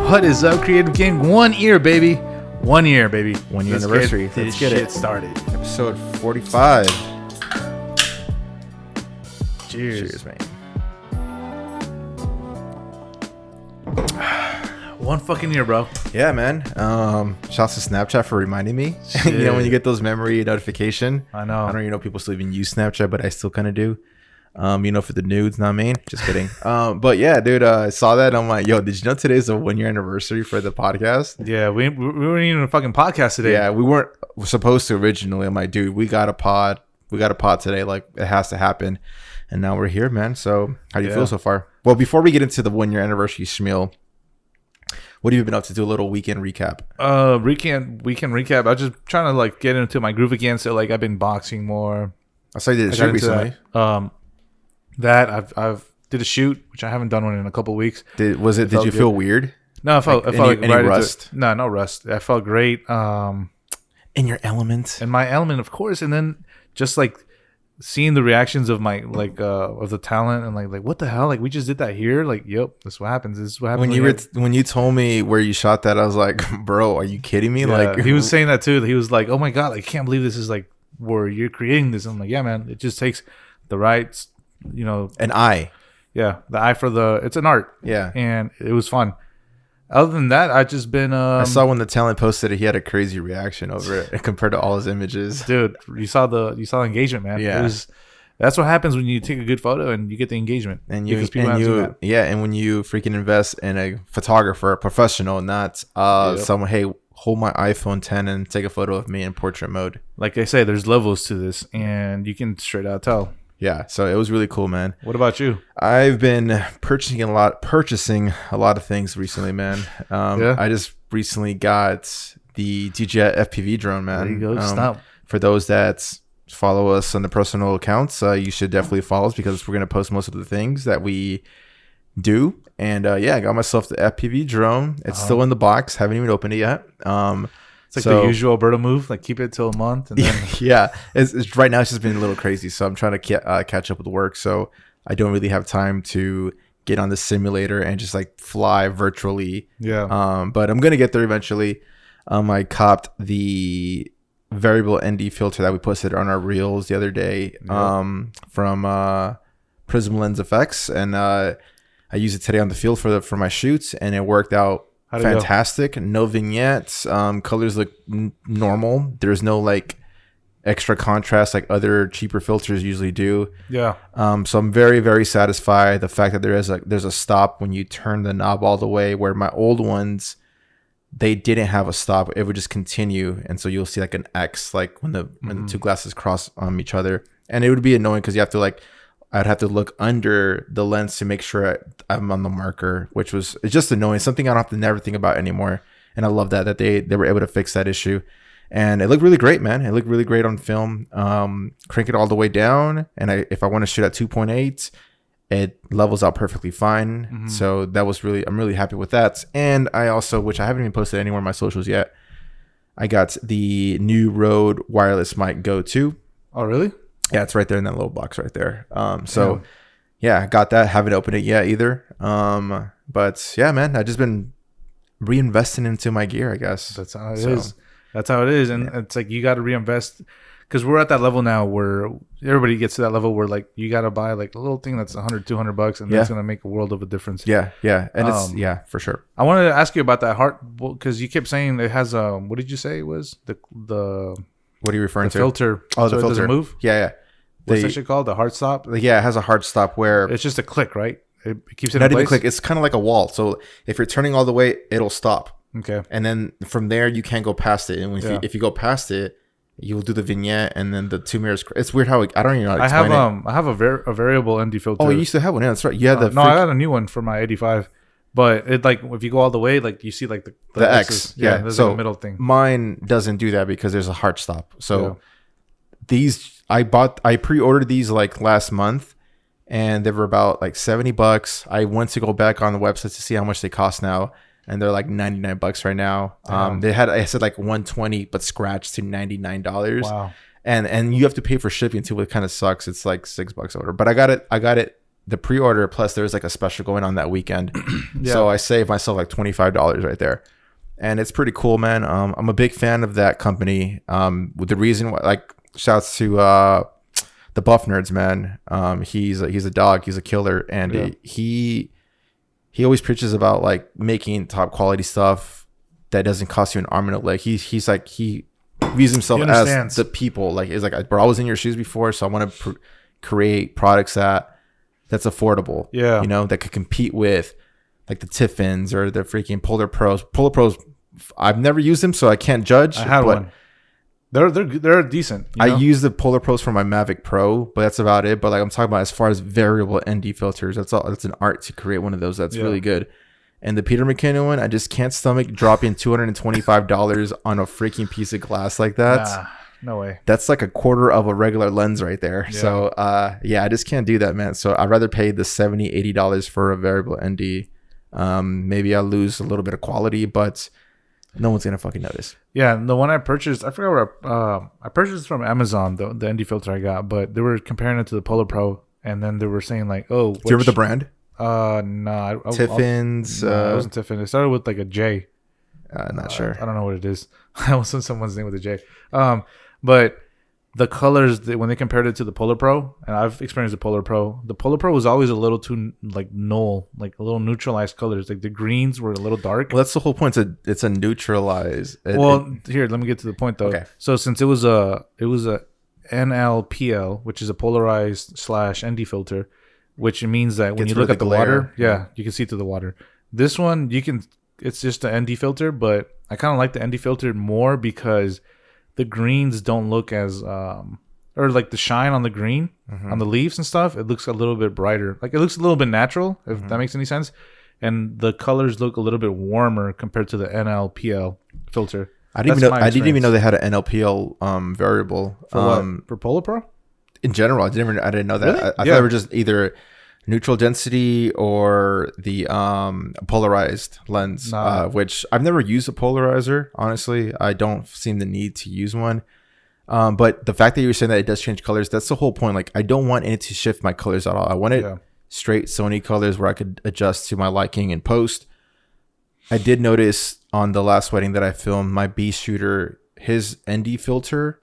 What is up, Creative Gang? 1 year, baby. 1 year, baby. 1 year anniversary. Let's get it started. Episode 45. Cheers. Cheers, man. 1 fucking year, bro. Yeah, man. Shouts to Snapchat for reminding me. You know, when you get those memory notification. I know. I don't even know if people still even use Snapchat, but I still kind of do. You know, for the nudes, not mean. Just kidding. But yeah, dude, I saw that. I'm like, yo, did you know today's a 1 year anniversary for the podcast? Yeah, we weren't even a fucking podcast today. Yeah, we weren't supposed to originally. I'm like, dude, we got a pod. We got a pod today. Like, it has to happen. And now we're here, man. So how do you feel so far? Well, before we get into the 1 year anniversary schmeal, what have you been up to? Do a little weekend recap. Weekend recap. I was just trying to like get into my groove again. So like I've been boxing more. I saw you did a shoot recently. That I've did a shoot, which I haven't done one in a couple of weeks. Did you feel weird? No, I felt any right rust? No rust. I felt great. In your element. In my element, of course. And then just like seeing the reactions of my of the talent and like what the hell? Like we just did that here. Like, yep, this is what happens. This is what happens. When you told me where you shot that, I was like, bro, are you kidding me? Yeah, Like he was saying that too. He was like, oh my god, I can't believe this is like where you're creating this. I'm like, yeah, man. It just takes the right, an eye. Yeah, the eye for it's an art. Yeah, and it was fun. Other than that, I've just been. I saw when the talent posted it, he had a crazy reaction over it compared to all his images. Dude, you saw the engagement, man. Yeah, that's what happens when you take a good photo and you get the engagement. And and when you freaking invest in a photographer, a professional, not someone. Hey, hold my iPhone 10 and take a photo of me in portrait mode. Like I say, there's levels to this, and you can straight out tell. Yeah, so it was really cool, man. What about you? I've been purchasing a lot of things recently, man. I just recently got the DJI FPV drone, man. There you go. Stop. For those that follow us on the personal accounts, you should definitely follow us because we're gonna post most of the things that we do. And I got myself the FPV drone. It's still in the box. Haven't even opened it yet. It's like the usual Alberta move, like keep it till a month. And then yeah. It's right now it's just been a little crazy. So I'm trying to catch up with work. So I don't really have time to get on the simulator and just like fly virtually. Yeah. But I'm going to get there eventually. I copped the variable ND filter that we posted on our reels the other day from Prism Lens Effects. And I used it today on the field for my shoots and it worked out fantastic. No vignettes. Colors look normal. There's no like extra contrast like other cheaper filters usually do. Yeah. So I'm very, very satisfied. The fact that there's a stop when you turn the knob all the way, where my old ones, they didn't have a stop. It would just continue, and so you'll see like an X like when the two glasses cross each other, and it would be annoying because you have to like. I'd have to look under the lens to make sure I'm on the marker, it's just annoying. Something I don't have to never think about anymore. And I love that they were able to fix that issue. And it looked really great, man. It looked really great on film. Crank it all the way down. And if I want to shoot at 2.8, it levels out perfectly fine. Mm-hmm. So I'm really happy with that. And I also, which I haven't even posted anywhere on my socials yet, I got the new Rode wireless mic Go 2. Oh, really? Yeah, it's right there in that little box right there. I got that. Haven't opened it yet either. But yeah, man, I've just been reinvesting into my gear, I guess. That's how it is. That's how it is. And it's like you got to reinvest because we're at that level now where everybody gets to that level where like you got to buy like a little thing that's $100-$200 and that's going to make a world of a difference. Yeah. And it's for sure. I wanted to ask you about that heart because you kept saying it has what did you say it was? The What are you referring to? Filter. Oh, the filter. Does it move? Yeah. What's that shit called? The hard stop? Yeah, it has a hard stop where... It's just a click, right? It keeps it not in place? Even click. It's kind of like a wall. So if you're turning all the way, it'll stop. Okay. And then from there, you can't go past it. And if you go past it, you'll do the vignette and then the 2 mirrors. It's weird how... I don't even know how to explain it. I have a variable ND filter. Oh, you used to have one. Yeah, that's right. You had I got a new one for my 85. But it like if you go all the way, like you see like the X. Yeah. There's so like a middle thing. Mine doesn't do that because there's a hard stop. So these I pre-ordered these like last month, and they were about like $70. I went to go back on the website to see how much they cost now, and they're like $99 right now. I said like $120, but scratched to $99. Wow. And you have to pay for shipping too, which kind of sucks. It's like $6 over. But I got it the pre-order plus there's like a special going on that weekend. Yeah. So I saved myself like $25 right there. And it's pretty cool, man. I'm a big fan of that company. With the reason why, like, shouts to the Buff Nerds, man. He's a dog. He's a killer, and he always preaches about like making top quality stuff that doesn't cost you an arm and a leg. He's like he views himself as the people. Like, it's like, bro, I was in your shoes before, so I want to create products that's affordable. Yeah, you know, that could compete with like the Tiffins or the freaking Polar Pros. Polar Pros, I've never used them, so I can't judge. I had one. They're decent. I use the Polar Pros for my Mavic Pro, but that's about it. But like, I'm talking about as far as variable ND filters, that's all. That's an art to create one of those. That's really good. And the Peter McKinnon one, I just can't stomach dropping $225 on a freaking piece of glass like that. Nah, no way. That's like a quarter of a regular lens right there. Yeah. So I just can't do that, man. So I'd rather pay the $70, $80 for a variable ND. Maybe I'll lose a little bit of quality, but no one's gonna fucking notice. Yeah, the one I purchased, I forgot where I purchased from Amazon, the ND filter I got, but they were comparing it to the Polar Pro, and then they were saying like, "Oh, do you remember the brand?" No, Tiffins. It wasn't Tiffin. It started with like a J. Not sure. I don't know what it is. I almost said someone's name with a J. But the colors, when they compared it to the Polar Pro, and I've experienced the Polar Pro was always a little too like null, like a little neutralized colors. Like the greens were a little dark. Well, that's the whole point. It's a neutralize. Here, let me get to the point though. Okay. So since it was a NLPL, which is a polarized / ND filter, which means that when you look at the water, you can see through the water. This one, it's just an ND filter, but I kind of like the ND filter more because the greens don't look as or like the shine on the green on the leaves and stuff, it looks a little bit brighter. Like it looks a little bit natural, if that makes any sense. And the colors look a little bit warmer compared to the NLPL filter. I didn't even know they had an NLPL variable for Polar Pro. In general, I didn't know that. Really? I thought they were just either neutral density or the polarized lens, which I've never used a polarizer. Honestly, I don't seem the need to use one. But the fact that you were saying that it does change colors, that's the whole point. Like, I don't want it to shift my colors at all. I want it straight Sony colors where I could adjust to my liking in post. I did notice on the last wedding that I filmed, my B shooter, his ND filter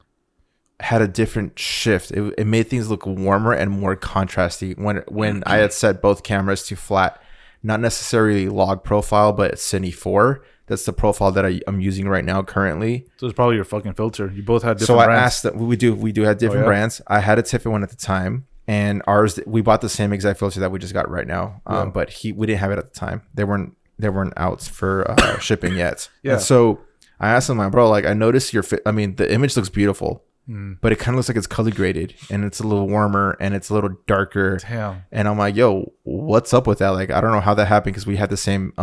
had a different shift. It made things look warmer and more contrasty when I had set both cameras to flat, not necessarily log profile, but Cine 4. That's the profile that I'm using right now currently. So it's probably your fucking filter. You both had different brands. So I asked that we do have different brands. I had a Tiffin one at the time, and ours, we bought the same exact filter that we just got right now. But we didn't have it at the time. They weren't out for shipping yet. Yeah. And so I asked him, bro, like, I noticed the image looks beautiful. But it kind of looks like it's color graded and it's a little warmer and it's a little darker. Damn. And I'm like, yo, what's up with that? Like, I don't know how that happened because we had the same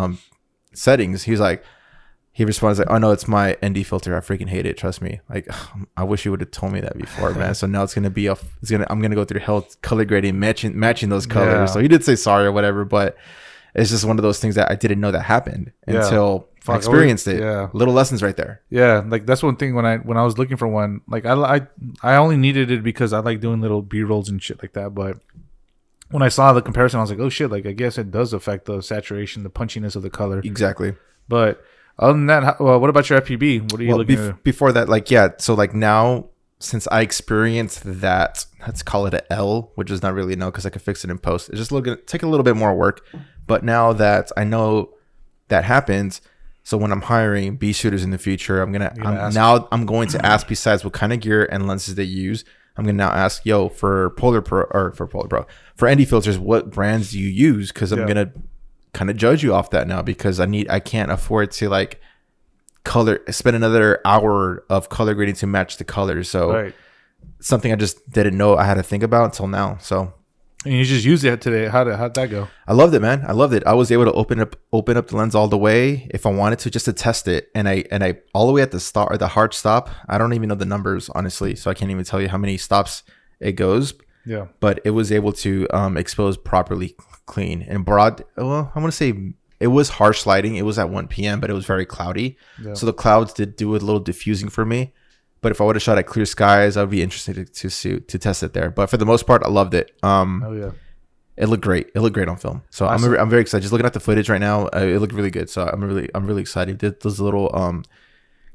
settings. He responds like, oh no, it's my ND filter. I freaking hate it. Trust me. Like, I wish you would have told me that before, man. So now I'm gonna go through hell color grading, matching those colors. Yeah. So he did say sorry or whatever, but it's just one of those things that I didn't know that happened until I experienced it. Yeah. Little lessons right there. Yeah. Like, that's one thing when I was looking for one, like I only needed it because I like doing little B-rolls and shit like that. But when I saw the comparison, I was like, oh shit, like I guess it does affect the saturation, the punchiness of the color. Exactly. But other than that, what about your FPB? What are you looking at? Before that, like, yeah. So like now, since I experienced that, let's call it an L, which is not really an L because I could fix it in post. It's just take a little bit more work. But now that I know that happens, so when I'm hiring B shooters in the future, I'm going to ask, besides what kind of gear and lenses they use, I'm going to now ask, for for ND filters, what brands do you use? Because I'm going to kind of judge you off that now because I can't afford to like spend another hour of color grading to match the colors. So something I just didn't know I had to think about until now. So. And you just used it today. How'd that go? I loved it, man. I loved it. I was able to open up the lens all the way if I wanted to, just to test it. And I all the way at the start or the hard stop. I don't even know the numbers, honestly, so I can't even tell you how many stops it goes. Yeah. But it was able to expose properly, clean and broad. Well, I want to say it was harsh lighting. It was at 1 p.m., but it was very cloudy. Yeah. So the clouds did do a little diffusing for me. But if I would have shot at clear skies, I would be interested to test it there. But for the most part, I loved it. Oh yeah. It looked great. It looked great on film. So Awesome. I'm very excited. Just looking at the footage right now, it looked really good. So I'm really excited. Did this little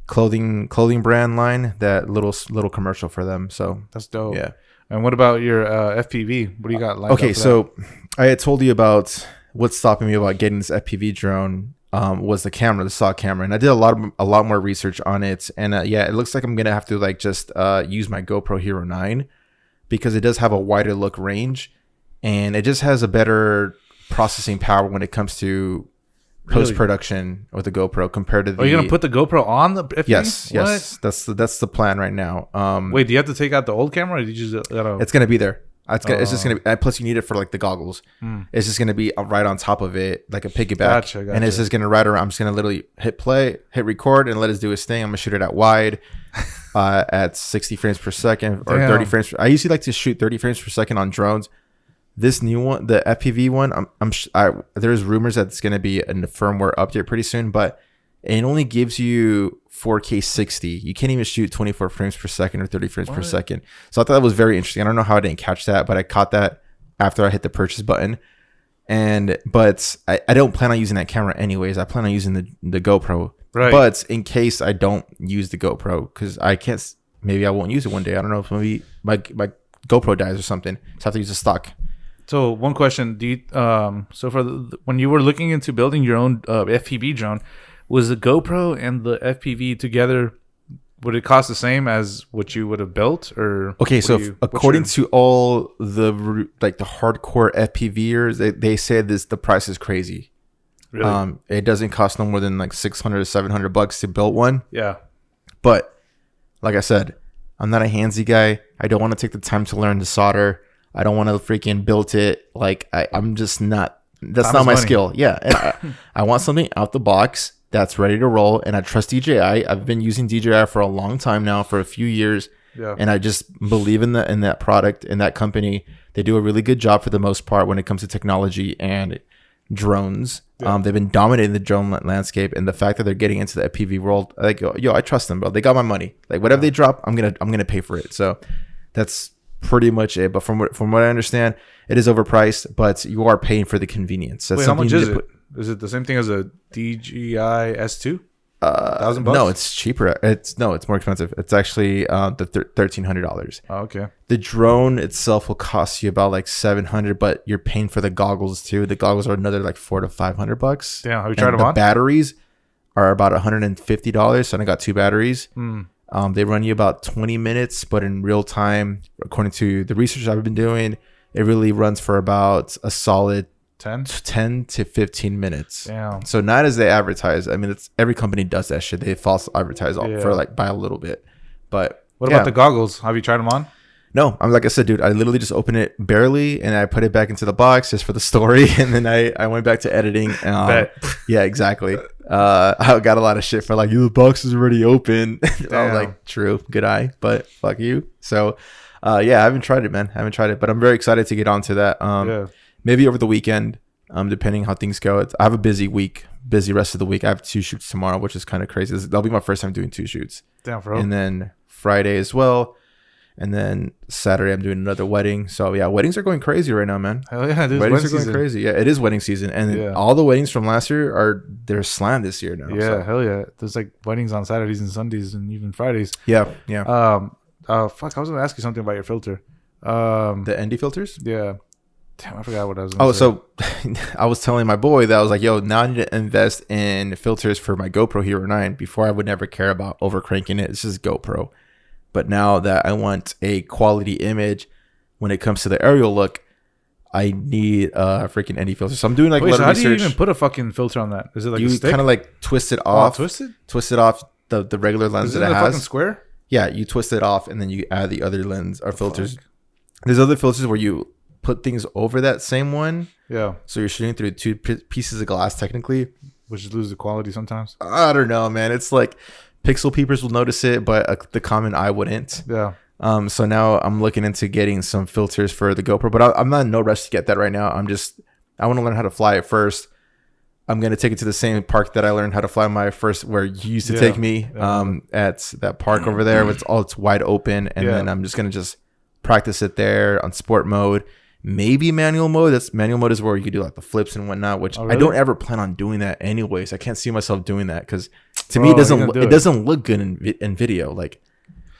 clothing brand line, that little commercial for them. So That's dope. yeah. And what about your FPV? What do you got lined up Okay, for so I had told you about what's stopping me about getting this FPV drone. Was the camera, the stock camera, and I did a lot more research on it. And yeah, it looks like I'm gonna have to like just use my GoPro Hero 9 because it does have a wider look range, and it just has a better processing power when it comes to post production with the GoPro compared to the. Are you gonna put the GoPro on the FPV? Yes. That's the plan right now. Wait, do you have to take out the old camera, or did you just gotta? It's gonna be there. It's just gonna be. Plus, you need it for like the goggles. It's just gonna be right on top of it, like a piggyback. Gotcha. And it's just gonna ride around. I'm just gonna literally hit play, hit record, and let it do its thing. I'm gonna shoot it at wide, at 60 frames per second or 30 frames. I usually like to shoot 30 frames per second on drones. This new one, the FPV one, there's rumors that it's gonna be a firmware update pretty soon, but it only gives you 4K 60. You can't even shoot 24 frames per second or 30 frames per second. So I thought that was very interesting. I don't know how I didn't catch that, but I caught that after I hit the purchase button. But I don't plan on using that camera anyways. I plan on using the GoPro. Right. But in case I don't use the GoPro, because I can't, maybe I won't use it one day. I don't know if maybe my GoPro dies or something. So I have to use a stock. So one question: do you, so for when you were looking into building your own FPV drone, was the GoPro and the FPV together? Would it cost the same as what you would have built, or okay? So according to all the like the hardcore FPVers, they said the price is crazy. Really? It doesn't cost no more than like $600 to $700 to build one. Yeah. But like I said, I'm not a handsy guy. I don't want to take the time to learn to solder. I don't want to freaking build it. Like I'm just not. That's not my skill. Yeah, and I want something out the box that's ready to roll. And I trust DJI. I've been using DJI for a long time now, for a few years. Yeah. And I just believe in that product, in that company. They do a really good job for the most part when it comes to technology and drones. Yeah. They've been dominating the drone landscape, and the fact that they're getting into the FPV world, like, yo, I trust them, bro. They got my money. Like whatever they drop, I'm gonna pay for it. So that's pretty much it. But from what I understand, it is overpriced, but you are paying for the convenience. That's Wait, how much is it? Is it the same thing as a DJI S2? $1,000? No, it's cheaper. It's more expensive. It's actually the $1,300. Oh, okay. The drone itself will cost you about like $700, but you're paying for the goggles too. The goggles are another like $400 to $500. Damn, have you tried them on? The batteries are about $150. So I got 2 batteries. They run you about 20 minutes, but in real time, according to the research I've been doing, it really runs for about a solid 10 to 15 minutes. Damn. So not as they advertise. I mean, it's every company does that shit. They false advertise for like by a little bit. But what about the goggles? Have you tried them on? No, I'm like I said, dude. I literally just opened it barely, and I put it back into the box just for the story, and then I went back to editing. Yeah, exactly. I got a lot of shit for like, the box is already open. I was like, true, good eye, but fuck you. So, yeah, I haven't tried it, man. But I'm very excited to get onto that. Maybe over the weekend, depending how things go. I have a busy rest of the week. I have 2 shoots tomorrow, which is kind of crazy. That'll be my first time doing 2 shoots. Damn, bro. And then Friday as well. And then Saturday, I'm doing another wedding. So, yeah, weddings are going crazy right now, man. Hell yeah, dude. Weddings are going crazy. Yeah, it is wedding season. And all the weddings from last year they're slammed this year now. Yeah, so. Hell yeah. There's like weddings on Saturdays and Sundays and even Fridays. Yeah. Fuck, I was going to ask you something about your filter. The ND filters? Yeah. Damn, I forgot what I was going to say. So I was telling my boy that I was like, yo, now I need to invest in filters for my GoPro Hero 9. Before I would never care about over cranking it. This is GoPro. But now that I want a quality image when it comes to the aerial look, I need a freaking ND filter. So I'm doing like a lot of research. How do you even put a fucking filter on that? Is it like you a stick? Kind of like twist it off. Twist it off the regular lens that it has. Fucking square? Yeah, you twist it off and then you add the other lens or filters. There's other filters where you put things over that same one. Yeah. So you're shooting through 2 pieces of glass technically. Which loses the quality sometimes. I don't know, man. It's like pixel peepers will notice it, but the common eye wouldn't. Yeah. So now I'm looking into getting some filters for the GoPro, but I'm not in no rush to get that right now. I want to learn how to fly it first. I'm going to take it to the same park that I learned how to fly my first, where you used to take me, at that park over there. It's wide open. And then I'm just going to just practice it there on sport mode. maybe manual mode. That's manual mode is where you can do like the flips and whatnot, which I don't ever plan on doing that anyways. I can't see myself doing that because to me it doesn't look good in video. Like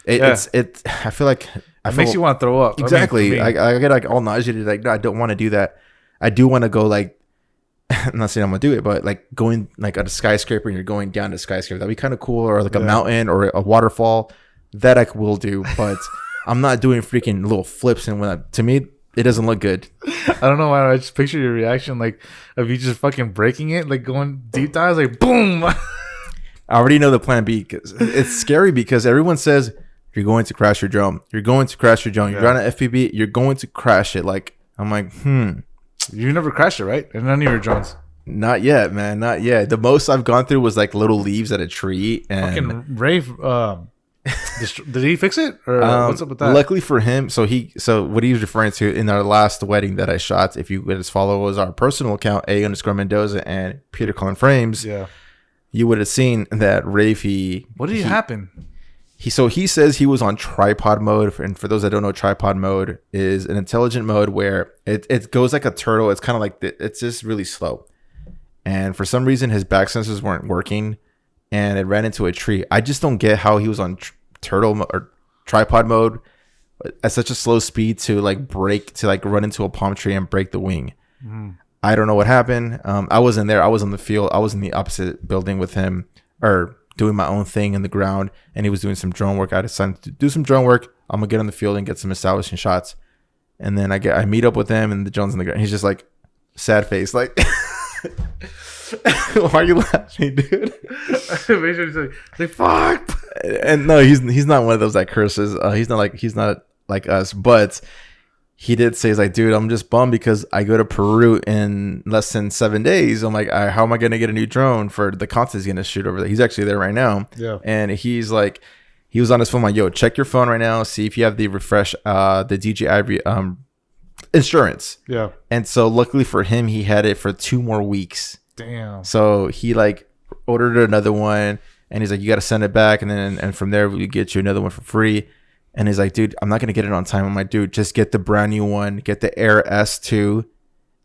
it's I feel like it makes you want to throw up. Exactly. I get like all nauseated. Like no, I don't want to do that. I do want to go like. I'm not saying I'm gonna do it, but like going like at a skyscraper and you're going down to a skyscraper, that'd be kind of cool. Or like a mountain or a waterfall, that I will do. But I'm not doing freaking little flips and when to me it doesn't look good. I don't know why I just picture your reaction like of you just fucking breaking it, like going deep dives, like boom. I already know the plan B because it's scary because everyone says you're going to crash your drone. You're going to crash your drone. You're on an FPV. You're going to crash it. Like I'm like You never crashed it, right? And none of your drones. Not yet, man. Not yet. The most I've gone through was like little leaves at a tree. And fucking Rafe, did he fix it? Or what's up with that? Luckily for him, so what he was referring to in our last wedding that I shot, if you would just follow was our personal account, A_Mendoza and Peter Cullen Frames. Yeah. You would have seen that Rafe, what did happen? He says he was on tripod mode, and for those that don't know, tripod mode is an intelligent mode where it goes like a turtle. It's kind of like it's just really slow, and for some reason his back sensors weren't working, and it ran into a tree. I just don't get how he was on or tripod mode at such a slow speed to run into a palm tree and break the wing. I don't know what happened. I wasn't there. I was on the field. I was in the opposite building with him, or doing my own thing in the ground, and he was doing some drone work. I decided to do some drone work. I'm gonna get on the field and get some establishing shots, and then I meet up with him, and the drone's in the ground. He's just like sad face, like, why are you laughing, dude? Like fuck. And no, he's not one of those that curses. He's not like us, but he did say, he's like, dude, I'm just bummed because I go to Peru in less than 7 days. I'm like, how am I going to get a new drone for the content he's going to shoot over there? He's actually there right now. Yeah. And he's like, he was on his phone like, yo, check your phone right now. See if you have the refresh, the DJI insurance. Yeah. And so luckily for him, he had it for 2 more weeks. Damn. So he like ordered another one and he's like, you got to send it back. And then, and from there, we get you another one for free. And he's like, dude, I'm not going to get it on time. I'm like, dude, just get the brand new one. Get the Air S2.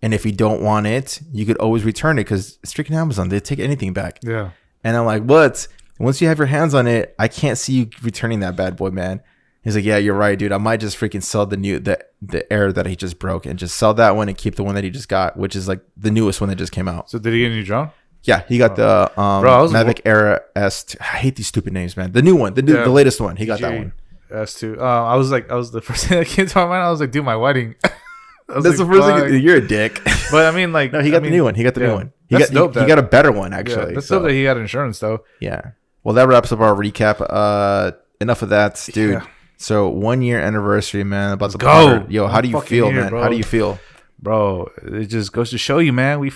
And if you don't want it, you could always return it because it's freaking Amazon. They take anything back. Yeah. And I'm like, what? Once you have your hands on it, I can't see you returning that bad boy, man. He's like, yeah, you're right, dude. I might just freaking sell the Air that he just broke and just sell that one and keep the one that he just got, which is like the newest one that just came out. So did he get a new drone? Yeah, he got the Mavic Air S2. I hate these stupid names, man. The new one, the latest one. He got that one. S2. I was the first thing that came to my mind. I was like, dude, my wedding. That's the first thing. You're a dick. But I mean, like, no, he got the new one. He got the new one. He got a better one, actually. Yeah, that's dope that he got insurance, though. Yeah. Well, that wraps up our recap. Enough of that, dude. Yeah. So 1 year anniversary, man. About to go. Yo, how do you feel, man? Bro. How do you feel? Bro, it just goes to show you, man. We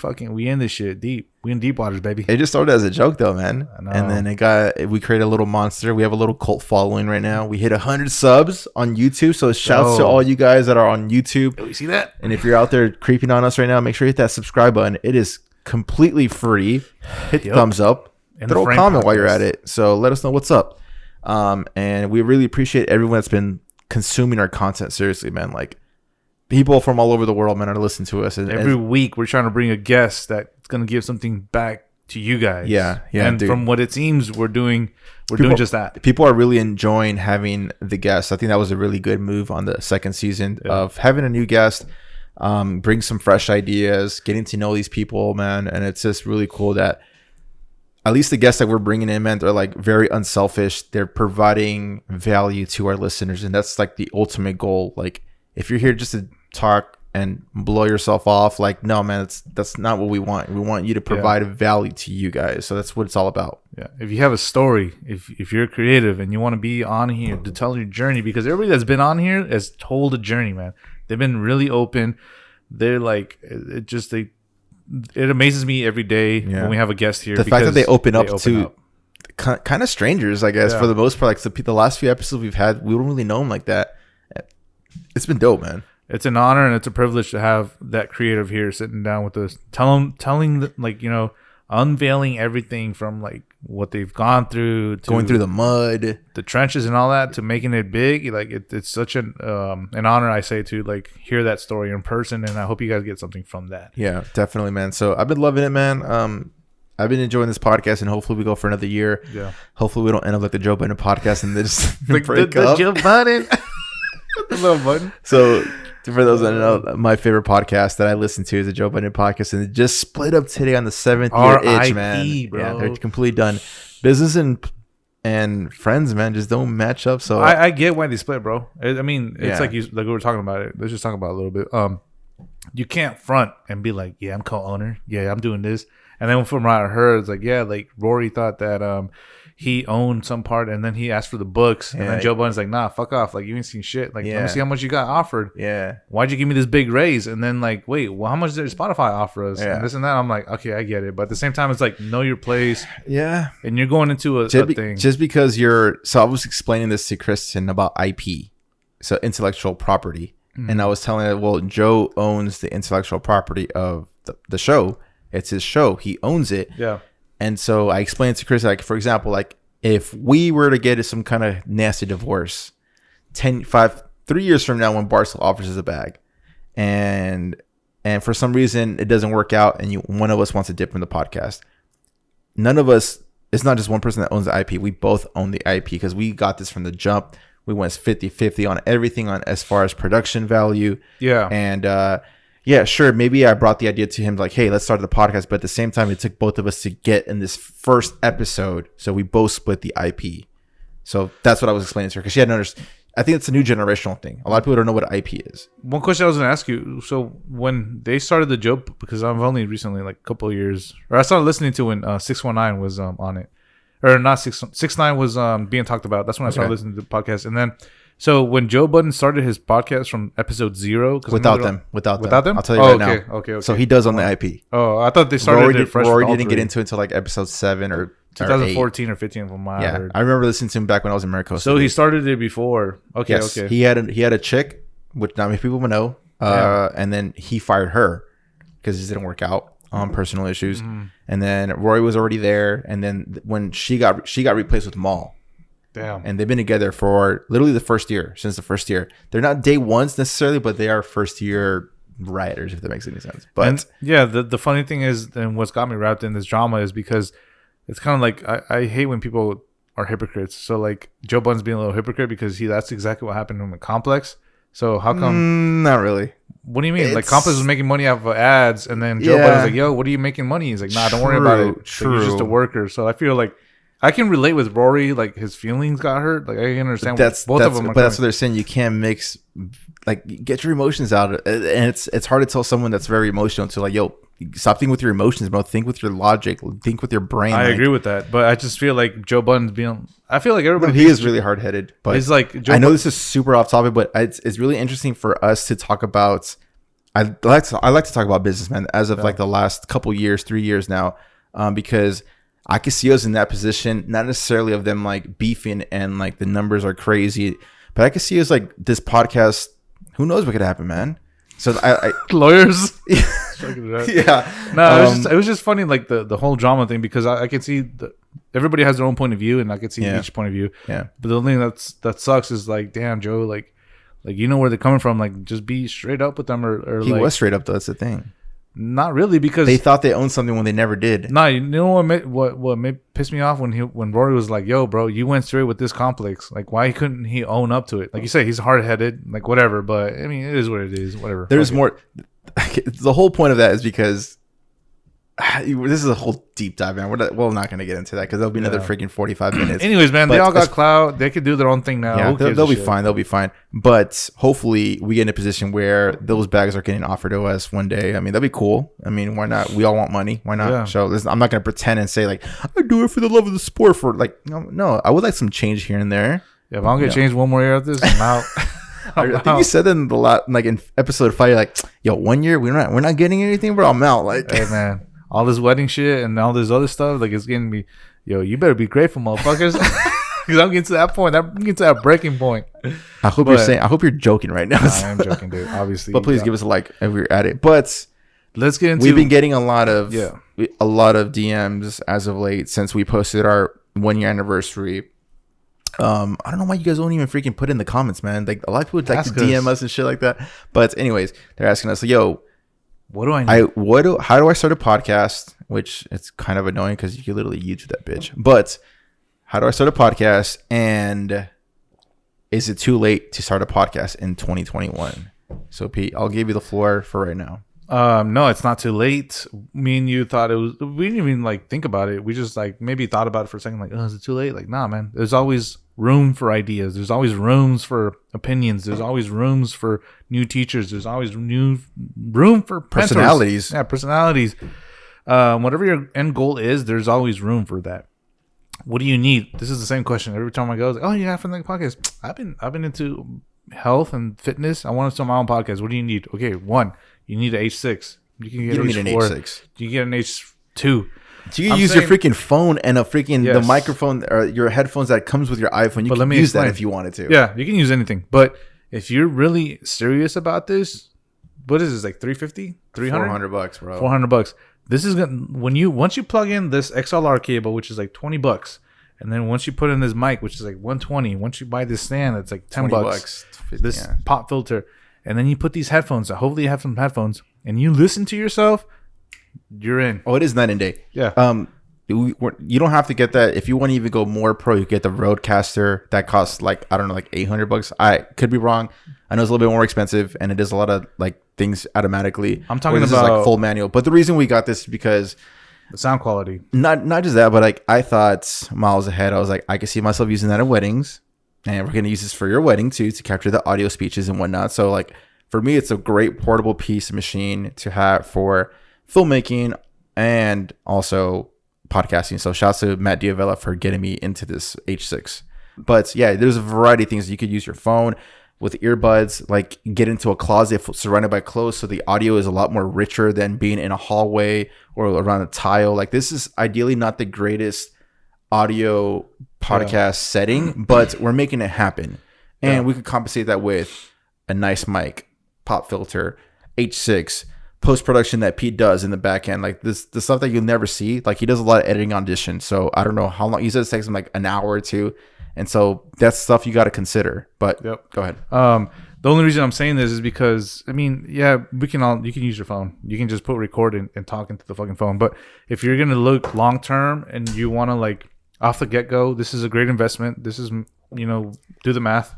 in this shit deep. We in deep waters, baby. It just started as a joke, though, man. I know. And then we created a little monster. We have a little cult following right now. We hit 100 subs on YouTube. So shouts to all you guys that are on YouTube. You see that? And if you're out there creeping on us right now, make sure you hit that subscribe button. It is completely free. Hit the thumbs up. And throw a comment while you're at it. So let us know what's up. And we really appreciate everyone that's been consuming our content. Seriously, man. Like, people from all over the world, man, are listening to us. And every week, we're trying to bring a guest that's going to give something back to you guys. Yeah. And dude, from what it seems, we're doing just that. People are really enjoying having the guests. I think that was a really good move on the second season of having a new guest, bring some fresh ideas, getting to know these people, man. And it's just really cool that at least the guests that we're bringing in, man, they're like very unselfish. They're providing value to our listeners. And that's like the ultimate goal. Like, if you're here just to talk and blow yourself off, like, no, man, that's not what we want. We want you to provide value to you guys. So that's what it's all about. Yeah. If you have a story, if you're creative and you want to be on here to tell your journey, because everybody that's been on here has told a journey, man. They've been really open. They're like, it amazes me every day when we have a guest here. The fact that they open up to kind of strangers, I guess, for the most part. Like the last few episodes we've had, we don't really know them like that. It's been dope, man. It's an honor and it's a privilege to have that creative here sitting down with us, telling like, unveiling everything from like what they've gone through, going through the mud, the trenches, and all that, to making it big. Like it's such an honor, I say, to like hear that story in person, and I hope you guys get something from that. Yeah, definitely, man. So I've been loving it, man. I've been enjoying this podcast, and hopefully we go for another year. Yeah. Hopefully we don't end up like the Joe Budden podcast and just like break the up. Joe Budden. The little button. So for those that know, my favorite podcast that I listen to is the Joe Budden podcast, and it just split up today on the 7th year itch, man. Bro. Yeah, they're completely done. Business and friends, man, just don't match up. So I get why they split, bro. I mean, it's Yeah. like we were talking about it. Let's just talk about it a little bit. You can't front and be like, yeah, I'm co-owner. Yeah, I'm doing this. And then from what I heard, it's like, yeah, like Rory thought that he owned some part, and then he asked for the books, and then Joe Budden's like, nah, fuck off. Like, you ain't seen shit. Like, let me see how much you got offered. Yeah. Why'd you give me this big raise? And then like, wait, well, how much did Spotify offer us? Yeah. And this and that. I'm like, okay, I get it. But at the same time, it's like, know your place. Yeah. And you're going into a thing. Just because so I was explaining this to Kristen about IP, so intellectual property. And I was telling her, well, Joe owns the intellectual property of the show. It's his show. He owns it. Yeah. And so I explained to Chris, like, for example, like if we were to get some kind of nasty divorce 3 years from now, when Barstool offers us a bag, and for some reason it doesn't work out, and one of us wants to dip from the podcast, none of us, it's not just one person that owns the IP. We both own the IP because we got this from the jump. We went 50-50 on everything on as far as production value. Yeah. And yeah, sure. Maybe I brought the idea to him like, hey, let's start the podcast. But at the same time, it took both of us to get in this first episode. So we both split the IP. So that's what I was explaining to her, because she hadn't understood. I think it's a new generational thing. A lot of people don't know what IP is. One question I was going to ask you. So when they started the joke, because I've only recently, like a couple of years, or I started listening to when 619 was on it. Or not 6ix9ine was being talked about. That's when I started listening to the podcast. And then, so when Joe Budden started his podcast from episode 0, without them, I'll tell you right now. Okay. So he does own the IP. Oh, I thought they started it fresh. Rory didn't get into it until like episode 7 or 2014 or 15 from what I heard. I remember listening to him back when I was in Maricopa. So he started it before. Okay, yes. okay. He had a chick, which not many people would know, and then he fired her because it didn't work out on personal issues. And then Rory was already there, and then when she got replaced with Mal. Damn. And they've been together for literally since the first year. They're not day ones necessarily, but they are first year rioters, if that makes any sense. But and yeah, the funny thing is, and what's got me wrapped in this drama is because it's kind of like I hate when people are hypocrites. So like Joe Budden's being a little hypocrite because that's exactly what happened to him in Complex. So how come? Not really. What do you mean? Like Complex was making money off of ads, and then Joe Budden was like, "Yo, what are you making money?" He's like, "Nah, don't worry about it. True. Like, you're just a worker." So I feel like I can relate with Rory. Like his feelings got hurt. Like I can understand both of them. But that's what they're saying. You can't mix, like, get your emotions out, and it's hard to tell someone that's very emotional to like, yo, stop thinking with your emotions, bro. Think with your logic. Think with your brain. I agree with that, but I just feel like Joe Budden's being. I feel like everybody. He is really hard headed, but he's like. I know this is super off topic, but it's really interesting for us to talk about. I like to talk about business, man, as of like the last couple years, 3 years now, because I could see us in that position, not necessarily of them like beefing and like the numbers are crazy, but I could see us like this podcast. Who knows what could happen, man? So I lawyers. Yeah. No, it was just funny, like the whole drama thing, because I could see everybody has their own point of view, and I could see each point of view. Yeah. But the thing that sucks is like, damn, Joe, like you know where they're coming from. Like, just be straight up with them, or he like, was straight up though. That's the thing. Not really, because they thought they owned something when they never did. Nah, you know what pissed me off when Rory was like, "Yo, bro, you went straight with this Complex. Like, why couldn't he own up to it? Like you say, he's hard headed, like whatever. But I mean, it is what it is. Whatever. There's more. The whole point of that is because this is a whole deep dive, man. We're not going to get into that because there'll be another freaking 45 minutes. Anyways, man, they all got clout. They could do their own thing now. Yeah, they'll be fine. They'll be fine. But hopefully we get in a position where those bags are getting offered to us one day. I mean, that'd be cool. I mean, why not? We all want money. Why not? Yeah. So I'm not going to pretend and say like, I do it for the love of the sport. For like, no, I would like some change here and there. Yeah, if I don't get changed one more year of this, I'm out. I think you said that in in episode 5. You're like, yo, 1 year we're not getting anything, bro. I'm out. Like, hey, man. All this wedding shit and all this other stuff, like, it's getting me, yo, you better be grateful, motherfuckers. Because I'm getting to that point. I'm getting to that breaking point. I hope you're joking right now. Nah, I am joking, dude. Obviously. But please give us a like if we're at it. But let's get into. We've been getting a lot of a lot of DMs as of late since we posted our 1 year anniversary. I don't know why you guys don't even freaking put in the comments, man. Like a lot of people like to DM us and shit like that. But anyways, they're asking us, like, yo, what do I need? How do I start a podcast? Which it's kind of annoying because you can literally YouTube that bitch. But how do I start a podcast? And is it too late to start a podcast in 2021? So Pete, I'll give you the floor for right now. No, it's not too late. Me and you thought it was. We didn't even like think about it. We just like maybe thought about it for a second. Like, oh, is it too late? Like, nah, man. There's always room for ideas. There's always rooms for opinions. There's always rooms for new teachers. There's always room for personalities. Yeah, personalities. Whatever your end goal is, there's always room for that. What do you need? This is the same question every time I go. Like, oh, you have to make a podcast. I've been into health and fitness. I want to start my own podcast. What do you need? Okay, one. You need an H6. You don't need an H6. You get an H2. You can use your freaking phone and the microphone or your headphones that comes with your iPhone. You can use that if you wanted to. Yeah, you can use anything. But if you're really serious about this, what is this, like $350? $300? $400, bro. $400. This is gonna once you plug in this XLR cable, which is like $20, and then once you put in this mic, which is like $120. Once you buy this stand, it's like $10. This pop filter. And then you put these headphones. Hopefully you have some headphones, and you listen to yourself. You're in. Oh, it is night and day. Yeah. You don't have to get that. If you want to even go more pro, you get the Rodecaster. That costs like, I don't know, like $800. I could be wrong. I know it's a little bit more expensive, and it does a lot of like things automatically. I'm talking about this is like full manual. But the reason we got this is because the sound quality. Not just that, but like I thought miles ahead. I was like, I could see myself using that at weddings. And we're going to use this for your wedding, too, to capture the audio speeches and whatnot. So, like, for me, it's a great portable piece of machine to have for filmmaking and also podcasting. So, shouts to Matt Diavella for getting me into this H6. But, yeah, there's a variety of things. You could use your phone with earbuds, like get into a closet surrounded by clothes. So, the audio is a lot more richer than being in a hallway or around a tile. Like, this is ideally not the greatest audio podcast setting, but we're making it happen, and we could compensate that with a nice mic, pop filter, H6, post-production that Pete does in the back end, like this, the stuff that you'll never see. Like he does a lot of editing audition, so I don't know how long. He says it takes him like an hour or two, and so that's stuff you got to consider. But go ahead. The only reason I'm saying this is because, I mean, yeah, you can use your phone. You can just put record and talk into the fucking phone. But if you're going to look long term and you want to like off the get go, this is a great investment. This is, do the math.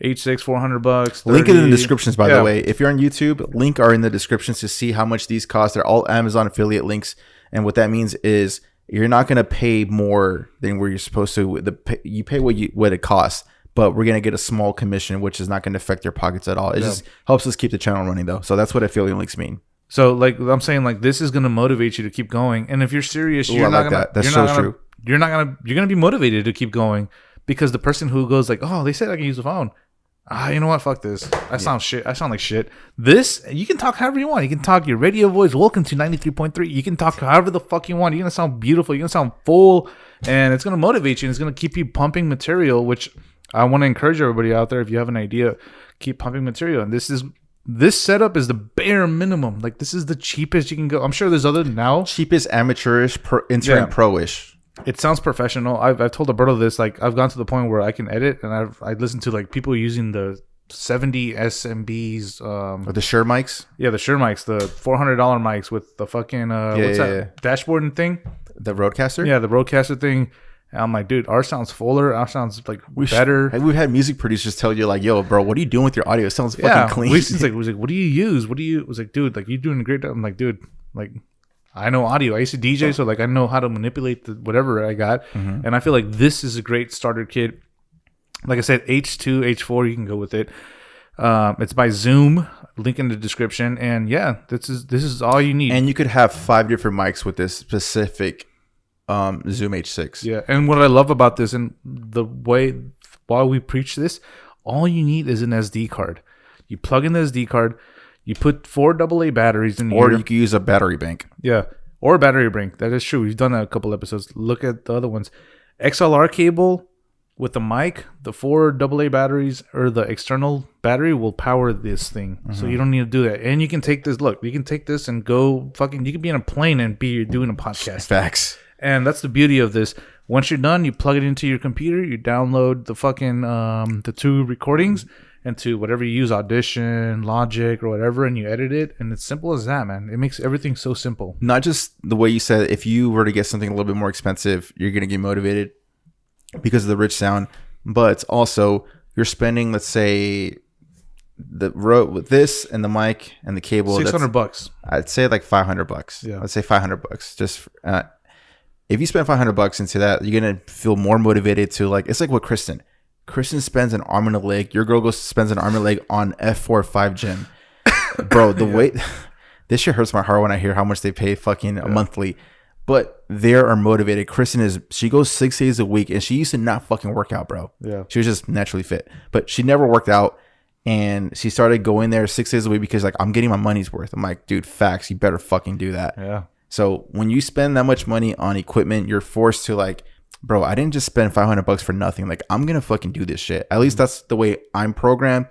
H6, $400. Link it in the descriptions, by the way. If you're on YouTube, link are in the descriptions to see how much these cost. They're all Amazon affiliate links. And what that means is you're not going to pay more than where you're supposed to. You pay what it costs. But we're going to get a small commission, which is not going to affect your pockets at all. It just helps us keep the channel running, though. So that's what affiliate links mean. So, like I'm saying, like this is going to motivate you to keep going. And if you're serious, you're not going to. That's so true. You're going to be motivated to keep going because the person who goes like, oh, they said I can use the phone. You know what? Fuck this. I sound shit. I sound like shit. This, you can talk however you want. You can talk your radio voice. Welcome to 93.3. You can talk however the fuck you want. You're going to sound beautiful. You're going to sound full. And it's going to motivate you. And it's going to keep you pumping material, which I want to encourage everybody out there. If you have an idea, keep pumping material. And this setup is the bare minimum. Like this is the cheapest you can go. I'm sure there's other now. Cheapest amateurish, entering pro-ish. It sounds professional. I've told Alberto this. Like I've gone to the point where I can edit, and I listened to like people using the 70 SMBs. Or the Shure mics. Yeah, the Shure mics, the $400 mics with the fucking dashboard and thing. The Rodecaster. Yeah, the Rodecaster thing. And I'm like, dude, ours sounds fuller. Ours sounds like better. We've had music producers tell you like, yo, bro, what are you doing with your audio? It sounds fucking clean. We was like, what do you use? It was like, dude, like you're doing a great job. I'm like, dude, like I know audio. I used to DJ, so like I know how to manipulate whatever I got. Mm-hmm. And I feel like this is a great starter kit. Like I said, H2, H4, you can go with it. It's by Zoom. Link in the description. And yeah, this is all you need. And you could have 5 different mics with this specific Zoom H6. Yeah, and what I love about this and the way while we preach this, all you need is an SD card. You plug in the SD card, you put 4 AA batteries in, or you can use a battery bank. Yeah, or a battery bank. That is true. We've done that a couple episodes. Look at the other ones. XLR cable, with the mic, the 4 AA batteries or the external battery will power this thing. So you don't need to do that. And you can take this. Look, you can take this and go fucking. You can be in a plane and be doing a podcast. Facts. And that's the beauty of this. Once you're done, you plug it into your computer. You download the fucking the 2 recordings into whatever you use, Audition, Logic, or whatever, and you edit it. And it's simple as that, man. It makes everything so simple. Not just the way you said, if you were to get something a little bit more expensive, you're gonna get motivated because of the rich sound, but also you're spending, let's say, the road with this and the mic and the cable, $600. I'd say like $500. Yeah, let's say $500. Just if you spend $500 into that, you're gonna feel more motivated to, like, it's like what Kristen spends an arm and a leg. Your girl spends an arm and a leg on F45 gym, bro. The way this shit hurts my heart when I hear how much they pay fucking monthly. But they are motivated. Kristen she goes 6 days a week, and she used to not fucking work out, bro. Yeah. She was just naturally fit, but she never worked out. And she started going there 6 days a week because, like, I'm getting my money's worth. I'm like, dude, facts. You better fucking do that. Yeah. So when you spend that much money on equipment, you're forced to, like, bro, I didn't just spend $500 for nothing. Like, I'm going to fucking do this shit. At least that's the way I'm programmed.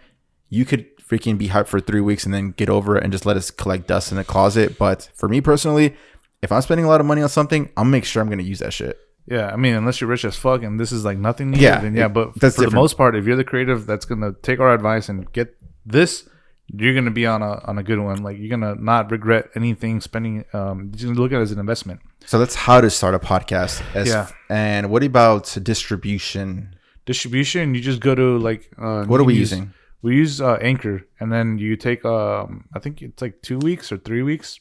You could freaking be hyped for 3 weeks and then get over it and just let us collect dust in the closet. But for me personally, if I'm spending a lot of money on something, I'll make sure I'm going to use that shit. Yeah, I mean, unless you're rich as fuck and this is like nothing needed, yeah, then yeah. But that's for different. the most part, if you're the creative that's gonna take our advice and get this, you're gonna be on a good one. Like, you're gonna not regret anything spending. You're gonna look at it as an investment. So that's how to start a podcast. And what about distribution? Distribution, you just go to like. What are we using? We use Anchor, and then you take I think it's like 2 weeks or 3 weeks.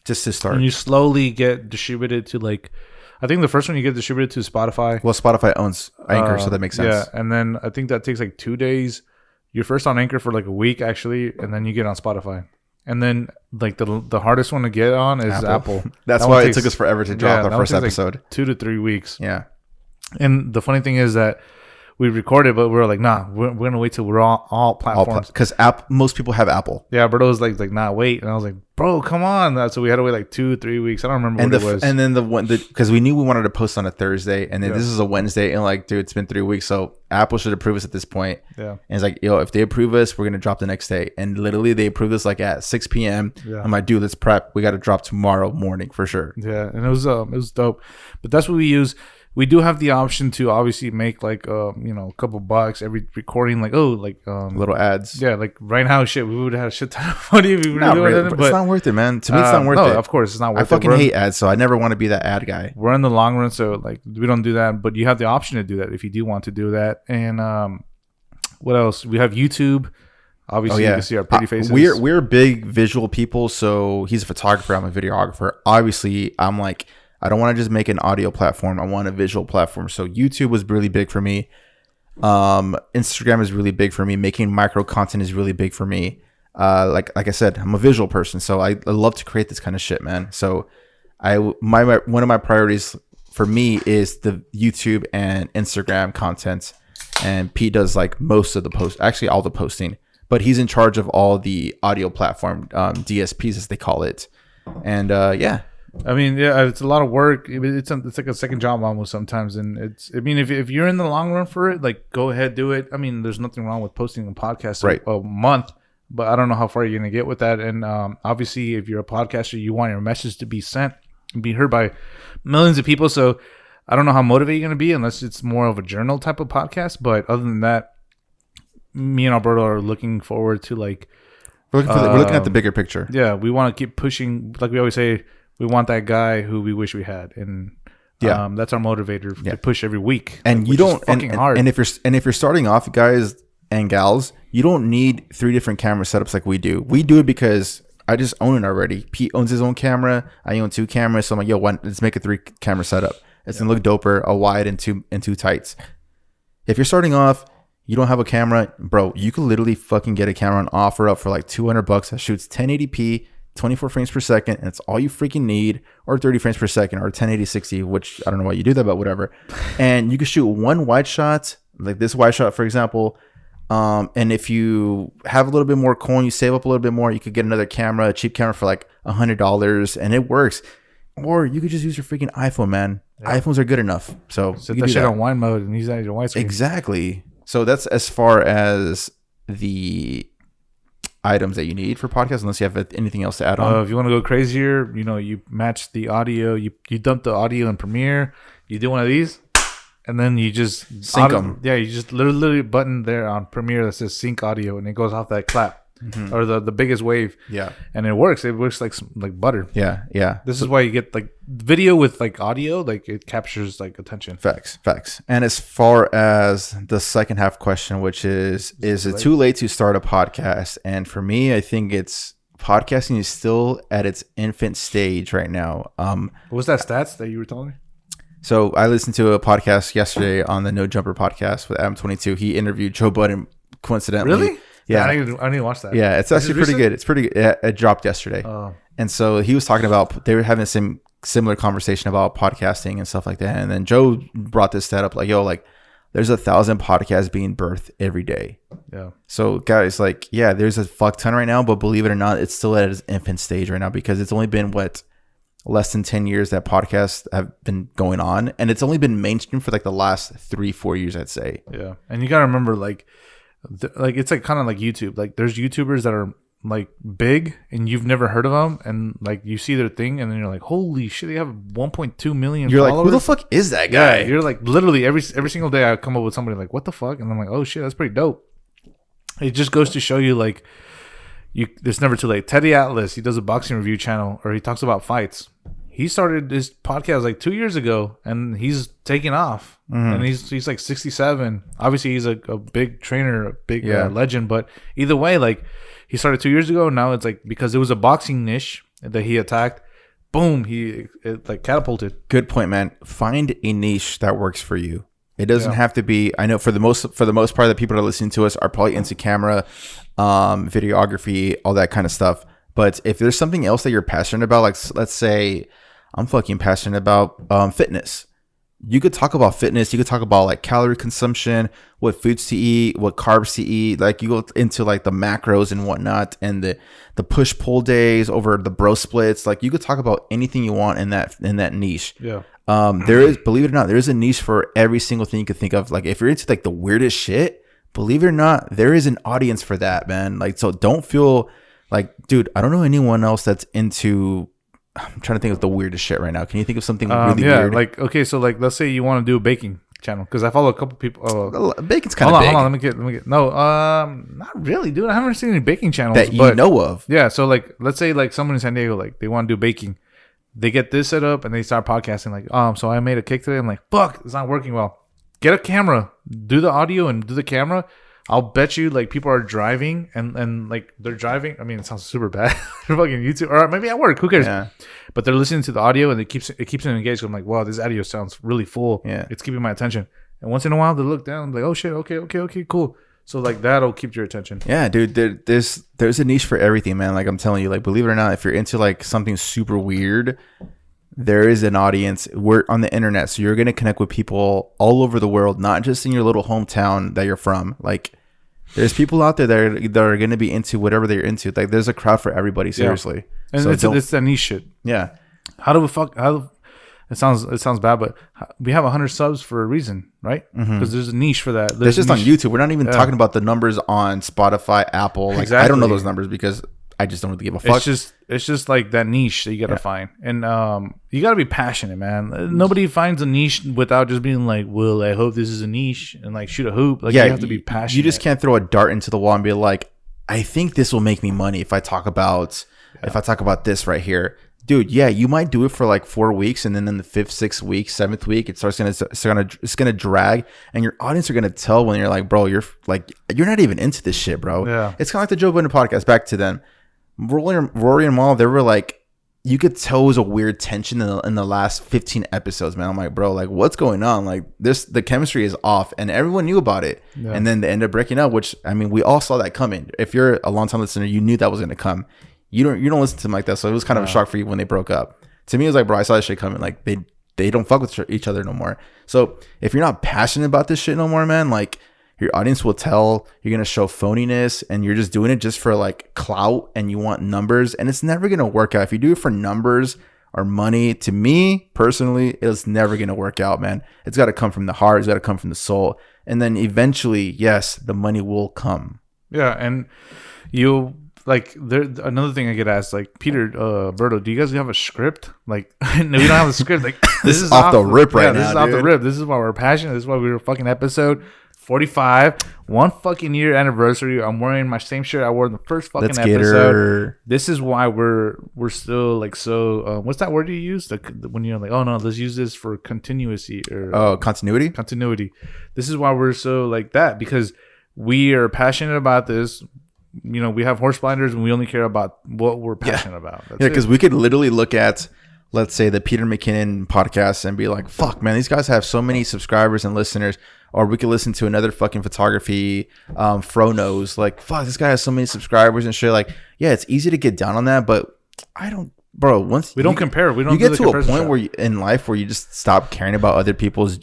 Just to start. And you slowly get distributed to, like, I think the first one you get distributed to Spotify. Well, Spotify owns Anchor, so that makes sense. Yeah, and then I think that takes like 2 days. You're first on Anchor for like a week, actually, and then you get on Spotify. And then, like, the hardest one to get on is Apple. That's why it took us forever to drop our first episode. Like 2 to 3 weeks. Yeah. And the funny thing is that we recorded, but we were like, nah, we're going to wait till we're all platforms. Because most people have Apple. Yeah, Berto was like, nah, wait. And I was like, bro, come on. So we had to wait like 2-3 weeks. I don't remember what it was. And then because we knew we wanted to post on a Thursday, and then this is a Wednesday, and like, dude, it's been 3 weeks, so Apple should approve us at this point. Yeah. And it's like, yo, if they approve us, we're going to drop the next day. And literally, they approved us like at 6 p.m. Yeah. I'm like, dude, let's prep. We got to drop tomorrow morning for sure. Yeah, and it was dope. But that's what we use. We do have the option to obviously make like a couple bucks every recording, like little ads. Yeah, like right now, shit, we would have a shit ton of money if we were doing it. But it's not worth it, man. To me, it's not worth it. Of course, it's not worth it. I fucking hate ads, so I never want to be that ad guy. We're in the long run, so like we don't do that. But you have the option to do that if you do want to do that. And what else? We have YouTube. Obviously, you can see our pretty faces. We're big visual people. So he's a photographer. I'm a videographer. Obviously, I'm like, I don't want to just make an audio platform. I want a visual platform. So YouTube was really big for me. Instagram is really big for me. Making micro content is really big for me. Like I said, I'm a visual person, so I love to create this kind of shit, man. So one of my priorities for me is the YouTube and Instagram content, and Pete does like most of the post, actually all the posting, but he's in charge of all the audio platform DSPs as they call it, and yeah. I mean, yeah, it's a lot of work. It's like a second job almost sometimes, and if you're in the long run for it, like, go ahead, do it. I mean, there's nothing wrong with posting a podcast a month, but I don't know how far you're gonna get with that. And obviously, if you're a podcaster, you want your message to be sent and be heard by millions of people. So I don't know how motivated you're gonna be unless it's more of a journal type of podcast. But other than that, me and Alberto are looking forward to like we're looking at the bigger picture. Yeah, we want to keep pushing, like we always say. We want that guy who we wish we had, and that's our motivator to push every week. And you don't hard. And if you're starting off, guys and gals, you don't need 3 different camera setups like we do. We do it because I just own it already. Pete owns his own camera. I own 2 cameras, so I'm like, yo, let's make a 3 camera setup. It's gonna look doper, a wide and two tights. If you're starting off, you don't have a camera, bro. You could literally fucking get a camera on offer up for like $200 that shoots 1080p. 24 frames per second, and it's all you freaking need, or 30 frames per second, or 1080 60, which I don't know why you do that, but whatever. And you can shoot one wide shot, like this wide shot, for example. And if you have a little bit more coin, you save up a little bit more, you could get another camera, a cheap camera for like $100, and it works. Or you could just use your freaking iPhone, man. Yeah. iPhones are good enough. So set that shit on wine mode and use that as your widescreen. Exactly. So that's as far as the items that you need for podcasts, unless you have anything else to add on. If you want to go crazier, you match the audio. You dump the audio in Premiere. You do one of these, and then you just sync them. Yeah, you just literally button there on Premiere that says sync audio, and it goes off that clap. Mm-hmm. Or the biggest wave, and it works like butter. This is why you get like video with like audio, like it captures like attention. Facts. And as far as the second half question, which is it too late to start a podcast? And for me, I think it's podcasting is still at its infant stage right now. What was that stats that you were telling me? So I listened to a podcast yesterday on the No Jumper podcast with Adam 22. He interviewed Joe Budden, coincidentally. Really? Yeah, I need to watch that. Yeah, it's actually pretty good. It's pretty good. It dropped yesterday. And so he was talking about, they were having some similar conversation about podcasting and stuff like that. And then Joe brought this stat up like, yo, like there's 1,000 podcasts being birthed every day. Yeah. So guys, like, yeah, there's a fuck ton right now, but believe it or not, it's still at its infant stage right now because it's only been less than 10 years that podcasts have been going on. And it's only been mainstream for like the last 3-4 years, I'd say. Yeah. And you got to remember like it's like kind of like YouTube. Like there's YouTubers that are like big and you've never heard of them, and like you see their thing and then you're like, holy shit, they have 1.2 million you're followers. Like, who the fuck is that guy? Yeah, you're like literally every single day I come up with somebody like, what the fuck? And I'm like, oh shit, that's pretty dope. It just goes to show you like it's never too late. Teddy Atlas, he does a boxing review channel or he talks about fights. He started his podcast like 2 years ago, and he's taking off. Mm-hmm. And he's like 67. Obviously, he's a big trainer, a big legend. But either way, like he started 2 years ago. And now it's like because it was a boxing niche that he attacked. Boom, it like catapulted. Good point, man. Find a niche that works for you. It doesn't have to be. I know for the most part, the people that are listening to us are probably into camera, videography, all that kind of stuff. But if there's something else that you're passionate about, like let's say I'm fucking passionate about fitness. You could talk about fitness. You could talk about like calorie consumption, what foods to eat, what carbs to eat. Like you go into like the macros and whatnot, and the push pull days over the bro splits. Like you could talk about anything you want in that niche. Yeah. There is, believe it or not, there is a niche for every single thing you could think of. Like if you're into like the weirdest shit, believe it or not, there is an audience for that, man. Like so, don't feel like, dude, I don't know anyone else that's into. I'm trying to think of the weirdest shit right now. Can you think of something really weird? Like, okay, so like, let's say you want to do a baking channel because I follow a couple people. Bacon's kind of big. Hold on, let me get. No, not really, dude. I haven't seen any baking channels that you know of. Yeah, so like, let's say like someone in San Diego, like they want to do baking, they get this set up and they start podcasting. Like, so I made a cake today. I'm like, fuck, it's not working well. Get a camera, do the audio and do the camera. I'll bet you like people are driving and like they're driving. I mean, it sounds super bad. They're fucking YouTube or maybe at work. Who cares? Yeah. But they're listening to the audio and it keeps them engaged. I'm like, wow, this audio sounds really full. Yeah. It's keeping my attention. And once in a while they look down, like, oh shit, okay, cool. So like that'll keep your attention. Yeah, dude. There's a niche for everything, man. Like I'm telling you, like believe it or not, if you're into like something super weird, there is an audience. We're on the internet, so you're gonna connect with people all over the world, not just in your little hometown that you're from. Like there's people out there that are going to be into whatever they're into. Like there's a crowd for everybody. Seriously, and so it's that niche shit. Yeah. It sounds bad, but we have 100 subs for a reason, right? Because there's a niche for that. There's just on YouTube. We're not even talking about the numbers on Spotify, Apple. Like exactly. I don't know those numbers because I just don't really give a fuck. It's just like that niche that you gotta find, and you gotta be passionate, man. Nobody finds a niche without just being like, "Well, I hope this is a niche," and like shoot a hoop. Like you have to be passionate. You just can't throw a dart into the wall and be like, "I think this will make me money if I talk about this right here." Dude, yeah, you might do it for like 4 weeks, and then in the 5th, 6th week, 7th week, it's gonna drag, and your audience are gonna tell when you're like, bro, you're not even into this shit, bro. Yeah, it's kind of like the Joe Budden podcast. Back to them. Rory and Mal, they were like, you could tell it was a weird tension in the last 15 episodes, man. I'm like, bro, like what's going on? Like the chemistry is off, and everyone knew about it. Yeah. And then they ended up breaking up, which I mean, we all saw that coming. If you're a long time listener, you knew that was going to come. You don't listen to them like that, so it was kind of a shock for you when they broke up. To me, it was like, bro, I saw this shit coming. Like they don't fuck with each other no more. So if you're not passionate about this shit no more, man, like. Your audience will tell you're going to show phoniness and you're just doing it just for like clout and you want numbers, and it's never going to work out. If you do it for numbers or money. To me personally, it's never going to work out, man. It's got to come from the heart. It's got to come from the soul. And then eventually, yes, the money will come. Yeah. And you like there. Another thing I get asked, like, Peter, Berto, do you guys have a script? Like, no, we don't have a script. Like, this is off the rip right now. This is off the rip. This is why we're passionate. This is why we were fucking episode 45, 1 fucking year anniversary. I'm wearing my same shirt I wore in the first fucking episode. This is why we're still like so. What's that word you use? When you're like, oh no, let's use this for continuity or continuity. Continuity. This is why we're so like that, because we are passionate about this. You know, we have horse blinders and we only care about what we're passionate about. That's because we could literally look at, let's say, the Peter McKinnon podcast and be like, fuck, man, these guys have so many subscribers and listeners. Or we could listen to another fucking photography, Fronos. Like, fuck, this guy has so many subscribers and shit. Like, yeah, it's easy to get down on that, but I don't, bro. Once we don't compare, we don't. You get to a point where in life where you just stop caring about other people's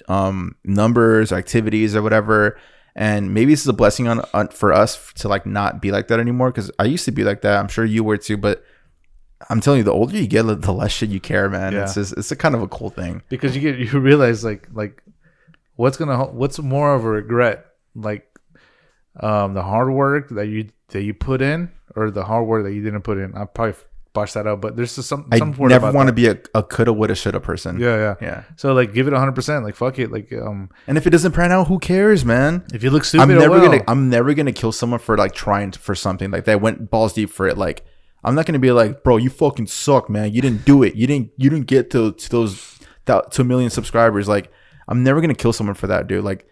numbers, or activities, or whatever. And maybe this is a blessing on for us to like not be like that anymore. Because I used to be like that. I'm sure you were too, but I'm telling you, the older you get, the less shit you care, man. Yeah. It's a kind of a cool thing, because you realize like. What's more of a regret, like the hard work that you put in, or the hard work that you didn't put in? I'll probably botch that out, but there's just some. I never want to be a coulda, woulda, shoulda person. Yeah. So like, give it 100%. Like, fuck it. Like and if it doesn't pan out, who cares, man? If you look stupid, I'm never gonna kill someone for like trying for something like that. Went balls deep for it. Like, I'm not gonna be like, bro, you fucking suck, man. You didn't do it. You didn't get to those 2 million subscribers. Like, I'm never gonna kill someone for that, dude. Like,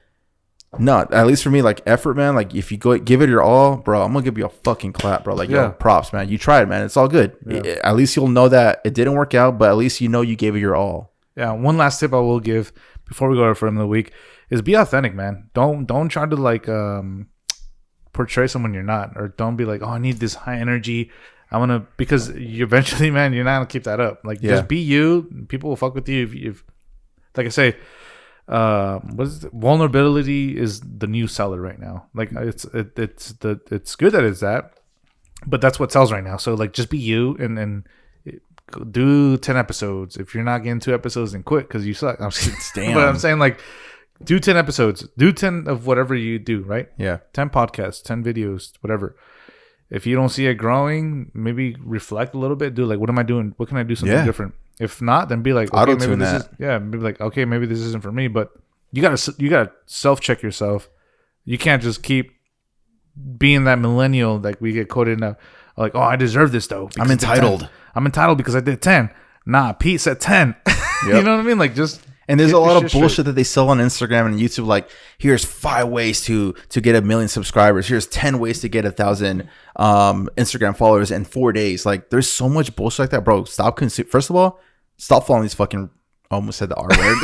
not at least for me. Like, effort, man. Like, if you go give it your all, bro, I'm gonna give you a fucking clap, bro. Like, yo, props, man. You tried, man. It's all good. Yeah. At least you'll know that it didn't work out, but at least you know you gave it your all. Yeah. One last tip I will give before we go to Friend of the Week is be authentic, man. Don't try to like portray someone you're not, or don't be like, oh, I need this high energy. Because you eventually, man, you're not gonna keep that up. Like, just be you. People will fuck with you if like I say. Vulnerability is the new seller right now. Like, it's good that it's that, but that's what sells right now. So like, just be you and do 10 episodes. If you're not getting 2 episodes, then quit because you suck. I'm Damn. But I'm saying, like, do 10 episodes, do 10 of whatever you do, right? Yeah. 10 podcasts, 10 videos, whatever. If you don't see it growing, maybe reflect a little bit. Do like, what am I doing? What can I do something different? If not, then be like, okay, maybe this is, maybe like, okay, maybe this isn't for me. But you gotta self-check yourself. You can't just keep being that millennial like we get quoted now, like, oh, I deserve this though. I'm entitled. I'm entitled because I did 10. Nah, Pete said 10. Yep. You know what I mean? Like, just. And there's a lot of bullshit that they sell on Instagram and YouTube. Like, here's 5 ways to get 1 million subscribers. Here's 10 ways to get 1,000 Instagram followers in 4 days. Like, there's so much bullshit like that, bro. First of all, stop following these fucking. Almost said the R word.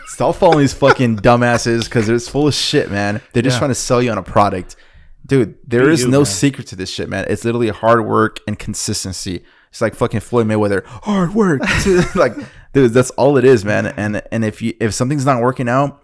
Stop following these fucking dumbasses because it's full of shit, man. They're just trying to sell you on a product, dude. There is no secret to this shit, man. It's literally hard work and consistency. It's like fucking Floyd Mayweather, hard work. Like, dude, that's all it is, man. And if something's not working out,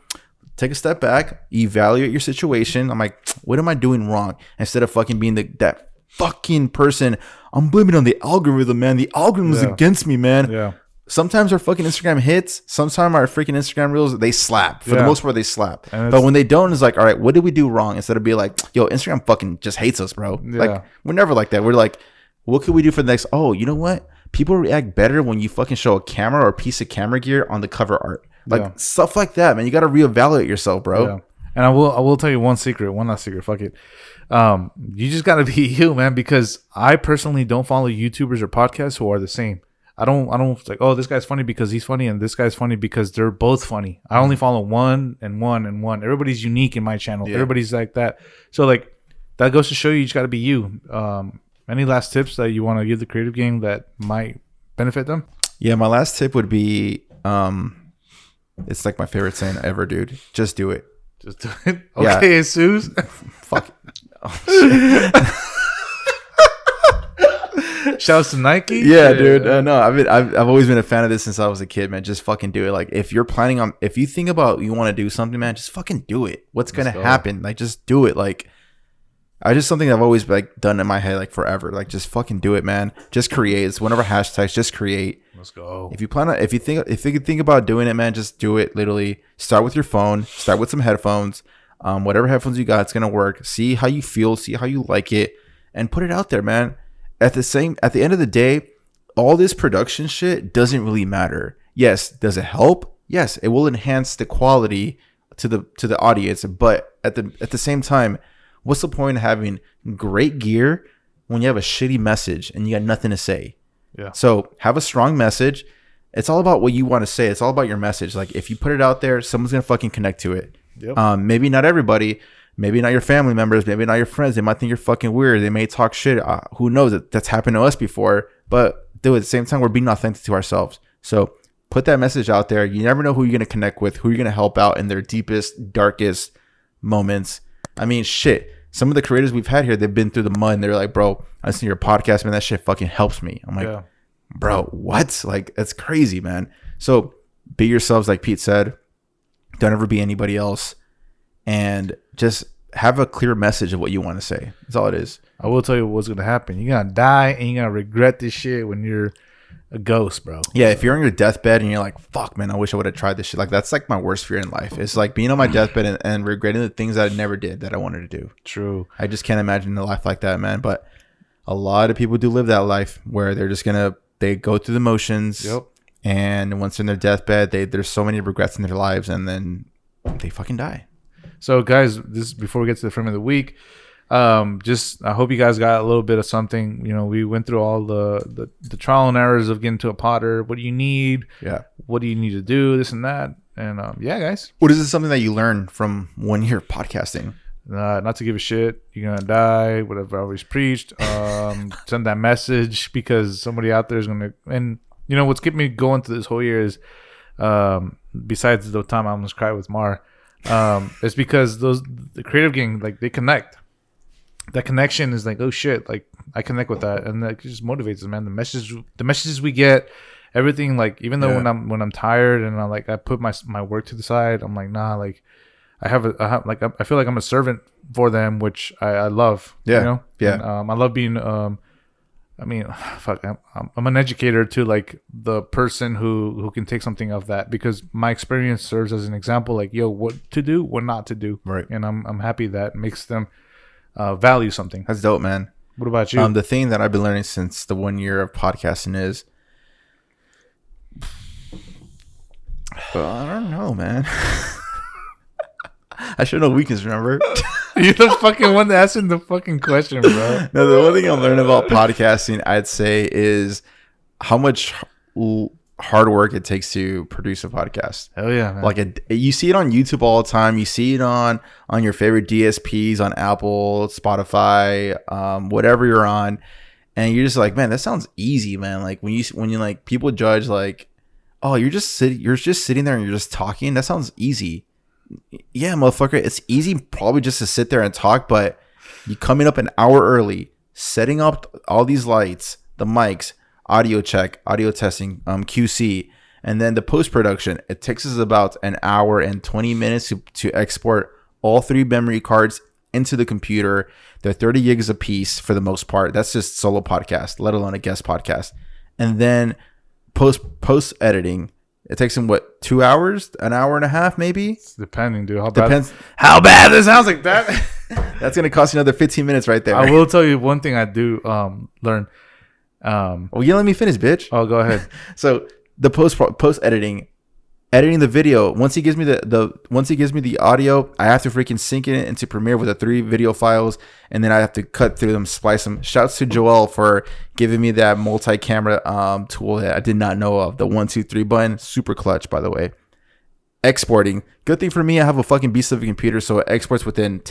take a step back, evaluate your situation. I'm like, what am I doing wrong? Instead of fucking being that fucking person, I'm blaming it on the algorithm, man. The algorithm is against me, man. Yeah. Sometimes our fucking Instagram hits. Sometimes our freaking Instagram reels, they slap. For the most part, they slap. But when they don't, it's like, all right, what did we do wrong? Instead of being like, yo, Instagram fucking just hates us, bro. Yeah. Like, we're never like that. We're like, what could we do for the next? Oh, you know what? People react better when you fucking show a camera or a piece of camera gear on the cover art. Like, stuff like that, man. You got to reevaluate yourself, bro. Yeah. And I will tell you one last secret. Fuck it. You just got to be you, man, because I personally don't follow YouTubers or podcasts who are the same. I don't like, oh, this guy's funny because he's funny and this guy's funny because they're both funny. I only follow one and one and one. Everybody's unique in my channel. Yeah. Everybody's like that. So like, that goes to show you just got to be you. Any last tips that you want to give the creative gang that might benefit them? Yeah, my last tip would be, it's like my favorite saying ever, dude. Just do it. Just do it. Okay, yeah. Jesus. Fuck. Oh, shouts to Nike. Yeah, dude. No, I've always been a fan of this since I was a kid, man. Just fucking do it. Like, if you're planning on, if you think about you want to do something, man, just fucking do it. What's gonna happen? Like, just do it. Like, I just something I've always like done in my head like forever. Like, just fucking do it, man. Just create. It's one of our hashtags. Just create. Let's go. If you think about doing it, man, just do it. Literally, start with your phone. Start with some headphones. Whatever headphones you got, it's gonna work. See how you feel. See how you like it, and put it out there, man. At the end of the day, all this production shit doesn't really matter. Yes, does it help? Yes, it will enhance the quality to the audience. But at the same time, what's the point of having great gear when you have a shitty message and you got nothing to say? Yeah. So have a strong message. It's all about what you want to say. It's all about your message. Like if you put it out there, someone's gonna fucking connect to it. Yep. Maybe not everybody. Maybe not your family members. Maybe not your friends. They might think you're fucking weird. They may talk shit. Who knows? That's happened to us before. But dude, at the same time, we're being authentic to ourselves. So put that message out there. You never know who you're gonna connect with, who you're gonna help out in their deepest, darkest moments. I mean, shit. Some of the creators we've had here, they've been through the mud and they're like, bro, I listen to your podcast, man. That shit fucking helps me. I'm like, bro, what? Like, that's crazy, man. So be yourselves, like Pete said. Don't ever be anybody else. And just have a clear message of what you want to say. That's all it is. I will tell you what's going to happen. You're going to die and you're going to regret this shit when you're a ghost, bro. Yeah, if you're on your deathbed and you're like, fuck, man, I wish I would have tried this shit. Like, that's like my worst fear in life. It's like being on my deathbed and regretting the things that I never did that I wanted to do. True. I just can't imagine a life like that, man. But a lot of people do live that life where they're just they go through the motions. Yep. And once they're in their deathbed, there's so many regrets in their lives, and then they fucking die. So, guys, this before we get to the frame of the week, just I hope you guys got a little bit of something. You know, we went through all the trial and errors of getting to a potter. What do you need? Yeah. What do you need to do? This and that. And yeah, guys. What is this something that you learned from 1 year of podcasting? Not to give a shit. You're gonna die. Whatever I always preached. Send that message because somebody out there is gonna. And you know what's kept me going through this whole year is, besides the time I almost cried with Mar, it's because the creative gang, like, they connect. That connection is like, oh shit, like I connect with that, and that just motivates us, man. The messages we get, everything, like, even though when I'm tired and I put my work to the side, I'm like, nah, like I feel like I'm a servant for them, which I love. Yeah. You know? Yeah. And, I love being I mean, fuck, I'm an educator to like the person who can take something of that, because my experience serves as an example, like, yo, what to do, what not to do. Right. And I'm happy that makes them value something. That's dope, man. What about you? The thing that I've been learning since the 1 year of podcasting is, I don't know, man. I should know weakness, remember? You're the fucking one that asking the fucking question, bro. No, the one thing I'm learning about podcasting, I'd say, is how much hard work it takes to produce a podcast. Hell yeah, man. Like, you see it on YouTube all the time. You see it on your favorite DSPs, on Apple, Spotify, whatever you're on, and you're just like, man, that sounds easy, man. Like when you like, people judge like, oh, you're just sitting there and you're just talking. That sounds easy. Yeah, motherfucker, it's easy probably just to sit there and talk, but you coming up an hour early, setting up all these lights, the mics, audio check, audio testing, QC, and then the post-production. It takes us about an hour and 20 minutes to export all 3 memory cards into the computer. They're 30 gigs a piece for the most part. That's just solo podcast, let alone a guest podcast. And then post editing. It takes him, what, 2 hours? An hour and a half, maybe? It's depending, dude. How bad this sounds like that. That's going to cost you another 15 minutes right there. I will tell you one thing I do learn. Well, you let me finish, bitch. Oh, go ahead. So the post editing the video. Once he gives me the audio, I have to freaking sync it into Premiere with the 3 video files, and then I have to cut through them, splice them. Shouts to Joel for giving me that multi-camera tool that I did not know of. The 1, 2, 3 button, super clutch, by the way. Exporting, good thing for me, I have a fucking beast of a computer, so it exports within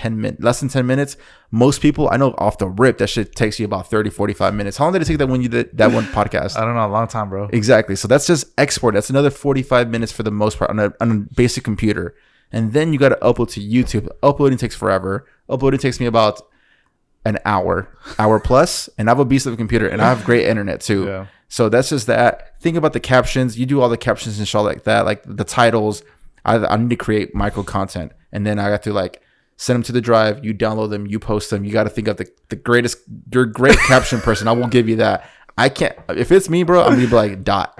less than 10 minutes. Most people I know off the rip, that shit takes you about 30-45 minutes. How long did it take that when you did that one podcast? I don't know, a long time, bro. Exactly. So that's just export. That's another 45 minutes for the most part on a basic computer. And then you got to upload to YouTube. Uploading takes forever. Uploading takes me about an hour plus, and I have a beast of a computer, and I have great internet too. Yeah. So that's just that. Think about the captions. You do all the captions and shit like that, like the titles. I need to create micro content, and then I have to like send them to the drive. You download them, you post them. You got to think of the greatest. You're a great caption person. I will give you that. I can't. If it's me, bro, I'm gonna be like dot.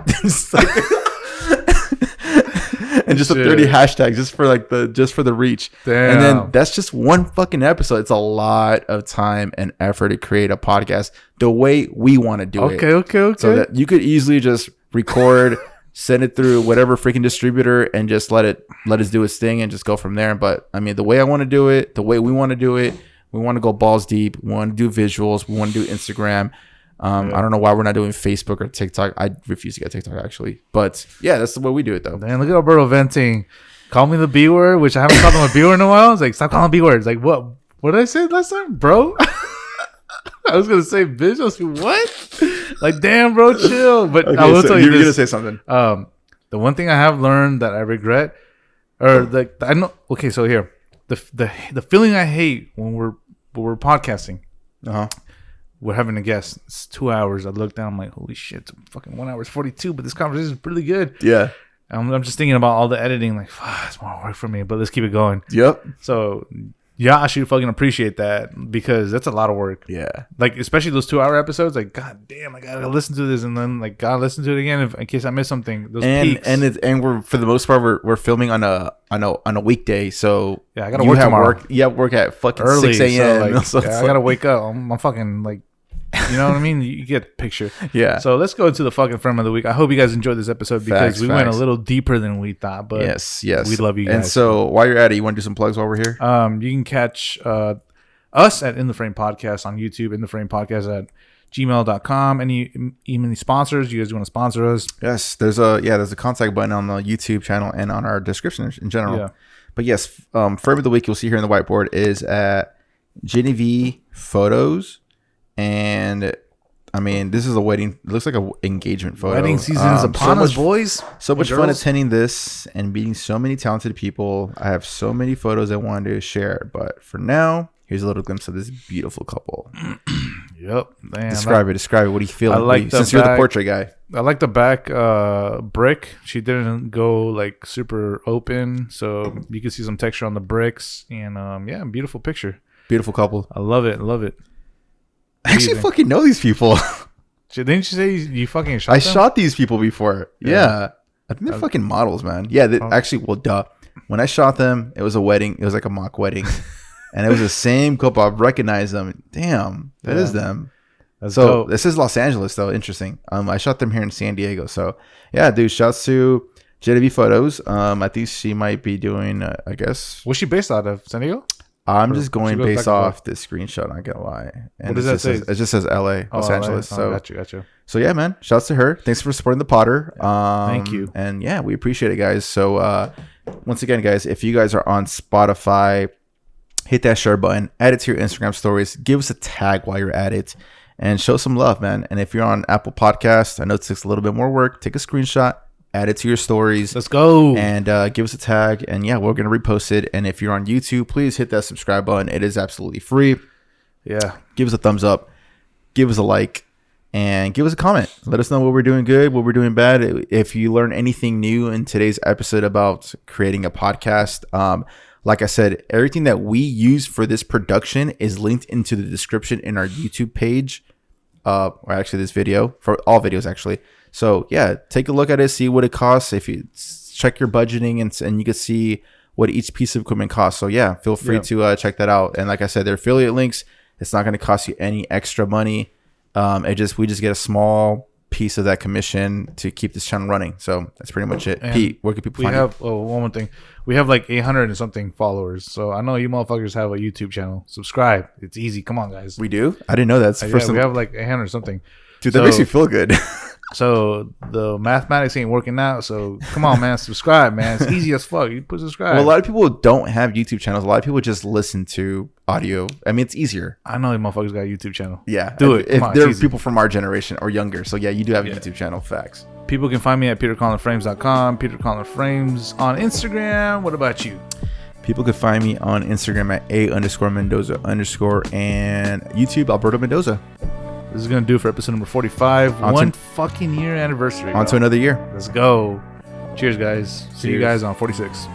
And just a 30 hashtags just for the reach. Damn. And then that's just one fucking episode. It's a lot of time and effort to create a podcast the way we want to do it. Okay. So that you could easily just record, send it through whatever freaking distributor, and just let us do its thing and just go from there. But I mean, the way I want to do it, the way we want to do it, we want to go balls deep. We want to do visuals. We want to do Instagram. I don't know why we're not doing Facebook or TikTok. I refuse to get TikTok actually, but yeah, that's the way we do it though. Man, look at Alberto venting. Call me the B word, which I haven't called him a B word in a while. I was like, stop calling B words. Like, what did I say last time, bro? I was gonna say bitch. I was like, what? Like, damn, bro, chill. But Okay, I will so tell you you're this. gonna say something. The one thing I have learned that I regret, or like I know. Okay, so here, the feeling I hate when we're podcasting. We're having a guest. It's 2 hours. I look down. I'm like, holy shit, it's fucking 1 hour 42. But this conversation is really good. Yeah. I'm just thinking about all the editing. Like, it's more work for me. But let's keep it going. Yep. So yeah, I should fucking appreciate that because that's a lot of work. Yeah. Like especially those 2 hour episodes. Like, god damn, I gotta listen to this and then like gotta listen to it again in case I miss something. Those peaks. And we're for the most part we're filming on a weekday. So yeah, I gotta work tomorrow. You have work at fucking early 6 a.m. So, like, I gotta wake up. I'm fucking like. You know what I mean? You get the picture. Yeah. So let's go into the fucking frame of the week. I hope you guys enjoyed this episode because we went a little deeper than we thought. But yes, we love you guys. And so while you're at it, you want to do some plugs while we're here? You can catch us at In the Frame Podcast on YouTube, In the Frame Podcast at gmail.com. Any sponsors? You guys want to sponsor us? Yes. There's a contact button on the YouTube channel and on our description in general. Yeah. But yes, frame of the week you'll see here in the whiteboard is at Genevieve Photos. And I mean, this is a wedding. It looks like an engagement photo. Wedding season is upon us, boys. So much fun attending this and meeting so many talented people. I have so many photos I wanted to share, but for now, here's a little glimpse of this beautiful couple. Yep. Man, describe it. What do you feel? Since you're the portrait guy. I like the back brick. She didn't go like super open, so you can see some texture on the bricks. And beautiful picture. Beautiful couple. I love it. I actually fucking know these people. Didn't you say you fucking shot them? I shot these people before. Yeah. I think they're fucking models, man. Yeah, actually, well, duh. When I shot them, it was a wedding. It was like a mock wedding. And it was the same couple. I recognized them. Damn, that is them. That's dope. This is Los Angeles, though. Interesting. I shot them here in San Diego. So, yeah, dude, shouts to Genevieve Photos. I think she might be doing, I guess. What's she based out of? San Diego? I'm just going based off this screenshot. Not gonna lie. And what does that say? It just says LA, Los Angeles. LA. So got you. So yeah, man. Shouts to her. Thanks for supporting the Potter. Thank you. And yeah, we appreciate it, guys. So once again, guys, if you guys are on Spotify, hit that share button, add it to your Instagram stories, give us a tag while you're at it, and show some love, man. And if you're on Apple Podcasts, I know it takes a little bit more work. Take a screenshot. Add it to your stories. Let's go. And give us a tag. And yeah, we're going to repost it. And if you're on YouTube, please hit that subscribe button. It is absolutely free. Yeah. Give us a thumbs up. Give us a like. And give us a comment. Let us know what we're doing good, what we're doing bad. If you learn anything new in today's episode about creating a podcast, like I said, everything that we use for this production is linked into the description in our YouTube page. Or actually this video. For all videos, actually. So yeah, take a look at it, see what it costs. If you check your budgeting and you can see what each piece of equipment costs. So yeah, feel free to check that out. And like I said, they're affiliate links. It's not going to cost you any extra money. We just get a small piece of that commission to keep this channel running. So that's pretty much it. And Pete, where can people find you? One more thing. We have like 800 and something followers. So I know you motherfuckers have a YouTube channel. Subscribe. It's easy. Come on, guys. We do? I didn't know that. We have like 800 something. Dude, that makes me feel good. So the mathematics ain't working out. So come on, man, subscribe, man. It's easy as fuck. You put subscribe. Well, a lot of people don't have YouTube channels. A lot of people just listen to audio. I mean, it's easier. I know you motherfuckers got a YouTube channel. Yeah, do it. If there are people from our generation or younger, so yeah, you do have a YouTube channel. Facts. People can find me at petercollinframes.com. Peter Collin Frames on Instagram. What about you? People could find me on Instagram at _Mendoza_ and YouTube Alberto Mendoza. This is going to do for episode number 45. One fucking year anniversary. On to another year. Let's go. Cheers, guys. See you guys on 46.